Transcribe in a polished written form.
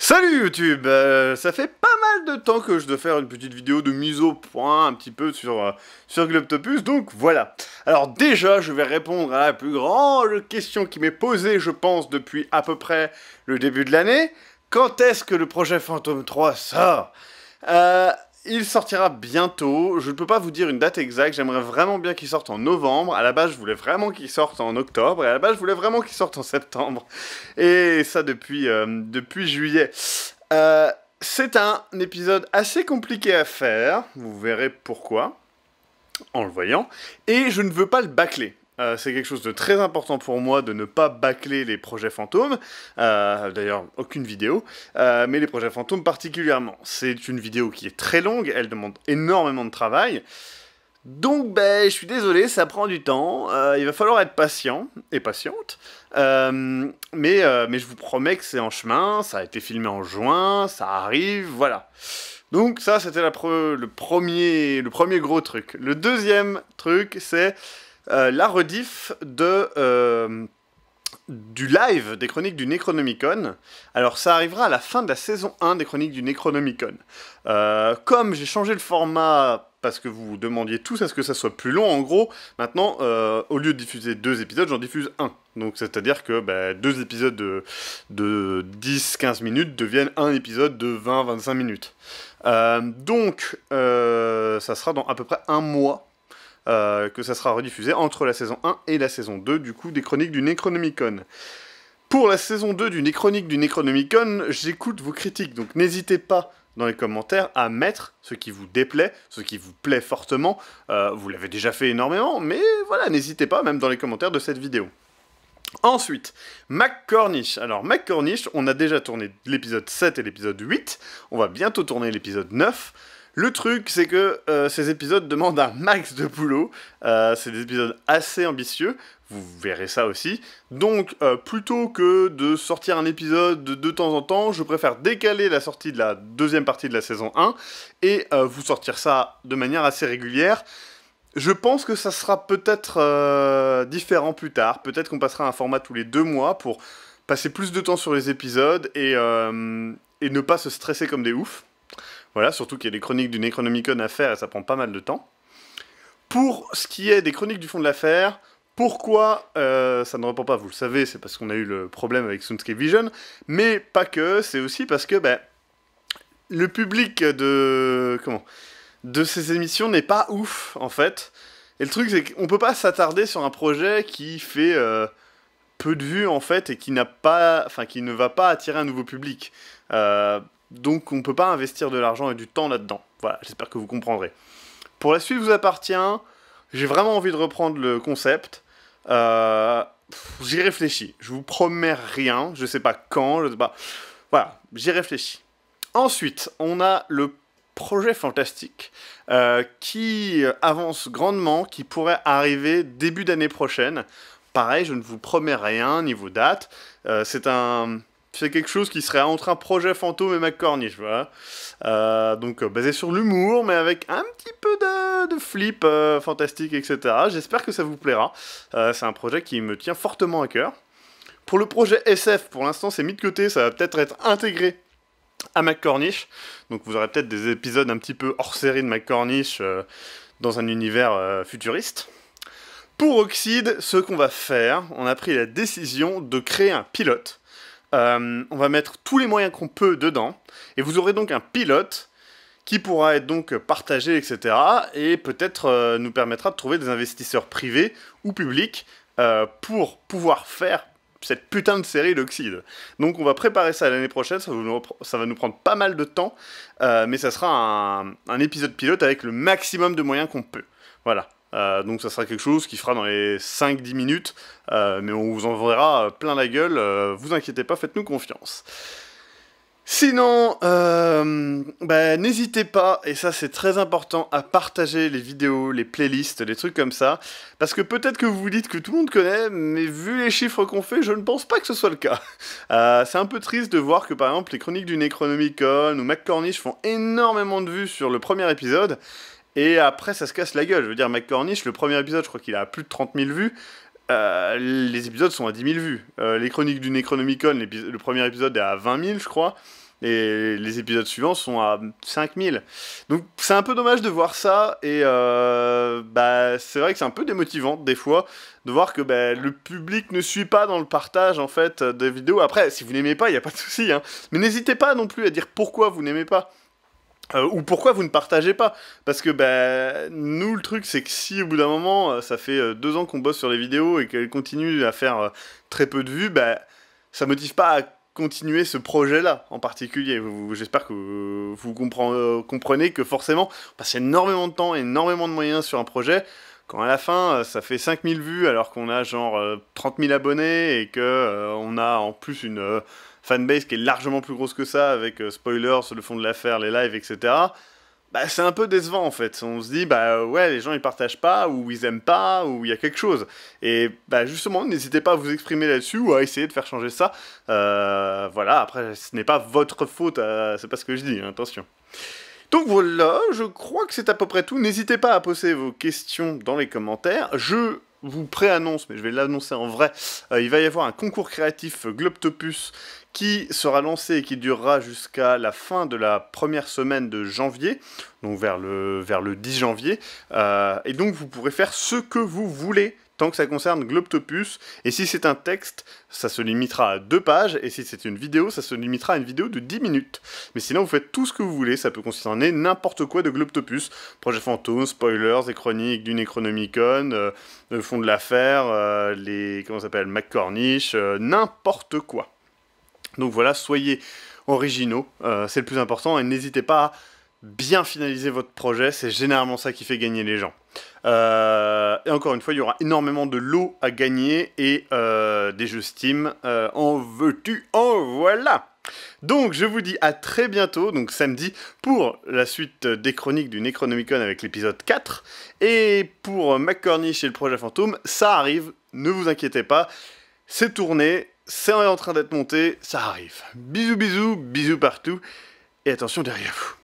Salut YouTube, ça fait pas mal de temps que je dois faire une petite vidéo de mise au point un petit peu sur Globtopus, donc voilà. Alors déjà, je vais répondre à la plus grande question qui m'est posée, je pense, depuis à peu près le début de l'année. Quand est-ce que le projet Phantom 3 sort? Il sortira bientôt, je ne peux pas vous dire une date exacte, j'aimerais vraiment bien qu'il sorte en novembre, à la base je voulais vraiment qu'il sorte en octobre, et à la base je voulais vraiment qu'il sorte en septembre, et ça depuis juillet. C'est un épisode assez compliqué à faire, vous verrez pourquoi, en le voyant, et je ne veux pas le bâcler. C'est quelque chose de très important pour moi de ne pas bâcler les projets fantômes, d'ailleurs aucune vidéo, mais les projets fantômes particulièrement. C'est une vidéo qui est très longue, elle demande énormément de travail, donc ben, je suis désolé, ça prend du temps, il va falloir être patient et patiente, mais je vous promets que c'est en chemin, ça a été filmé en juin, ça arrive, voilà. Donc ça, c'était le premier gros truc. Le deuxième truc, c'est la rediff du live des Chroniques du Necronomicon. Alors ça arrivera à la fin de la saison 1 des Chroniques du Necronomicon. Comme j'ai changé le format parce que vous demandiez tous à ce que ça soit plus long, en gros, maintenant, au lieu de diffuser 2 épisodes, j'en diffuse 1. Donc c'est-à-dire que 2 épisodes de 10-15 minutes deviennent un épisode de 20-25 minutes. Donc ça sera dans à peu près un mois que ça sera rediffusé entre la saison 1 et la saison 2, du coup, des Chroniques du Necronomicon. Pour la saison 2 du Chroniques du Necronomicon, j'écoute vos critiques, donc n'hésitez pas dans les commentaires à mettre ce qui vous déplaît, ce qui vous plaît fortement. Vous l'avez déjà fait énormément, mais voilà, n'hésitez pas, même dans les commentaires de cette vidéo. Ensuite, McCornish. Alors, McCornish, on a déjà tourné l'épisode 7 et l'épisode 8, on va bientôt tourner l'épisode 9. Le truc, c'est que ces épisodes demandent un max de boulot, c'est des épisodes assez ambitieux, vous verrez ça aussi, donc plutôt que de sortir un épisode de temps en temps, je préfère décaler la sortie de la deuxième partie de la saison 1, et vous sortir ça de manière assez régulière. Je pense que ça sera peut-être différent plus tard, peut-être qu'on passera un format tous les 2 mois pour passer plus de temps sur les épisodes et ne pas se stresser comme des oufs. Voilà, surtout qu'il y a des chroniques du Necronomicon à faire et ça prend pas mal de temps. Pour ce qui est des chroniques du fond de l'affaire, pourquoi ça ne répond pas, vous le savez, c'est parce qu'on a eu le problème avec Soundscape Vision, mais pas que, c'est aussi parce que le public de ces émissions n'est pas ouf, en fait. Et le truc, c'est qu'on peut pas s'attarder sur un projet qui fait peu de vues, en fait, et qui ne va pas attirer un nouveau public. Donc on peut pas investir de l'argent et du temps là-dedans. Voilà, j'espère que vous comprendrez. Pour la suite vous appartient, j'ai vraiment envie de reprendre le concept. J'y réfléchis. Je vous promets rien, je sais pas quand, je sais pas... Voilà, j'y réfléchis. Ensuite, on a le projet fantastique qui avance grandement, qui pourrait arriver début d'année prochaine. Pareil, je ne vous promets rien niveau date. C'est quelque chose qui serait entre un projet fantôme et McCornish, voilà. Donc basé sur l'humour, mais avec un petit peu de flip fantastique, etc. J'espère que ça vous plaira. C'est un projet qui me tient fortement à cœur. Pour le projet SF, pour l'instant c'est mis de côté, ça va peut-être être intégré à McCornish. Donc vous aurez peut-être des épisodes un petit peu hors série de McCornish dans un univers futuriste. Pour Oxide, ce qu'on va faire, on a pris la décision de créer un pilote. On va mettre tous les moyens qu'on peut dedans, et vous aurez donc un pilote qui pourra être donc partagé, etc. et peut-être nous permettra de trouver des investisseurs privés ou publics pour pouvoir faire cette putain de série d'Oxide. Donc on va préparer ça l'année prochaine, ça va nous prendre pas mal de temps, mais ça sera un épisode pilote avec le maximum de moyens qu'on peut. Voilà. Donc ça sera quelque chose qui fera dans les 5-10 minutes, mais on vous enverra plein la gueule, vous inquiétez pas, faites-nous confiance. Sinon, n'hésitez pas, et ça c'est très important, à partager les vidéos, les playlists, les trucs comme ça, parce que peut-être que vous vous dites que tout le monde connaît, mais vu les chiffres qu'on fait, je ne pense pas que ce soit le cas. C'est un peu triste de voir que par exemple les Chroniques du Necronomicon ou McCornish font énormément de vues sur le premier épisode, et après, ça se casse la gueule. Je veux dire, McCornish, le premier épisode, je crois qu'il a plus de 30 000 vues. Les épisodes sont à 10 000 vues. Les Chroniques du Necronomicon, le premier épisode est à 20 000, je crois. et les épisodes suivants sont à 5000. Donc c'est un peu dommage de voir ça, et bah, c'est vrai que c'est un peu démotivant des fois, de voir que bah, le public ne suit pas dans le partage en fait des vidéos. Après, si vous n'aimez pas, il n'y a pas de souci, hein. Mais n'hésitez pas non plus à dire pourquoi vous n'aimez pas. Ou pourquoi vous ne partagez pas. Parce que bah, nous, le truc, c'est que si au bout d'un moment, ça fait 2 ans qu'on bosse sur les vidéos et qu'elles continuent à faire très peu de vues, bah, ça motive pas à continuer ce projet-là en particulier. J'espère que vous comprenez que forcément, on passe énormément de temps, énormément de moyens sur un projet. Quand à la fin, ça fait 5000 vues alors qu'on a genre 30 000 abonnés et que on a en plus une fanbase qui est largement plus grosse que ça, avec spoilers, le fond de l'affaire, les lives, etc. Bah, c'est un peu décevant en fait. On se dit, bah ouais, les gens ils partagent pas, ou ils aiment pas, ou il y a quelque chose. Et bah justement, n'hésitez pas à vous exprimer là-dessus, ou à essayer de faire changer ça. Voilà, après, ce n'est pas votre faute, c'est pas ce que je dis, hein, attention. Donc voilà, je crois que c'est à peu près tout. N'hésitez pas à poser vos questions dans les commentaires. Je vous préannonce, mais je vais l'annoncer en vrai, il va y avoir un concours créatif Globtopus qui sera lancé et qui durera jusqu'à la fin de la première semaine de janvier, donc vers le 10 janvier, et donc vous pourrez faire ce que vous voulez, tant que ça concerne Globtopus, et si c'est un texte, ça se limitera à 2 pages, et si c'est une vidéo, ça se limitera à une vidéo de 10 minutes. Mais sinon, vous faites tout ce que vous voulez, ça peut concerner n'importe quoi de Globtopus, projet fantôme, spoilers, les chroniques du Necronomicon, le fond de l'affaire, les, comment ça s'appelle, McCornish, n'importe quoi. Donc voilà, soyez originaux, c'est le plus important, et n'hésitez pas à bien finaliser votre projet, c'est généralement ça qui fait gagner les gens. Et encore une fois, il y aura énormément de lots à gagner et des jeux Steam. En veux-tu, en voilà! Donc je vous dis à très bientôt, donc samedi, pour la suite des chroniques du Necronomicon avec l'épisode 4. Et pour McCornish et le projet fantôme, ça arrive, ne vous inquiétez pas, c'est tourné, c'est en train d'être monté, ça arrive. Bisous bisous, bisous partout, et attention derrière vous.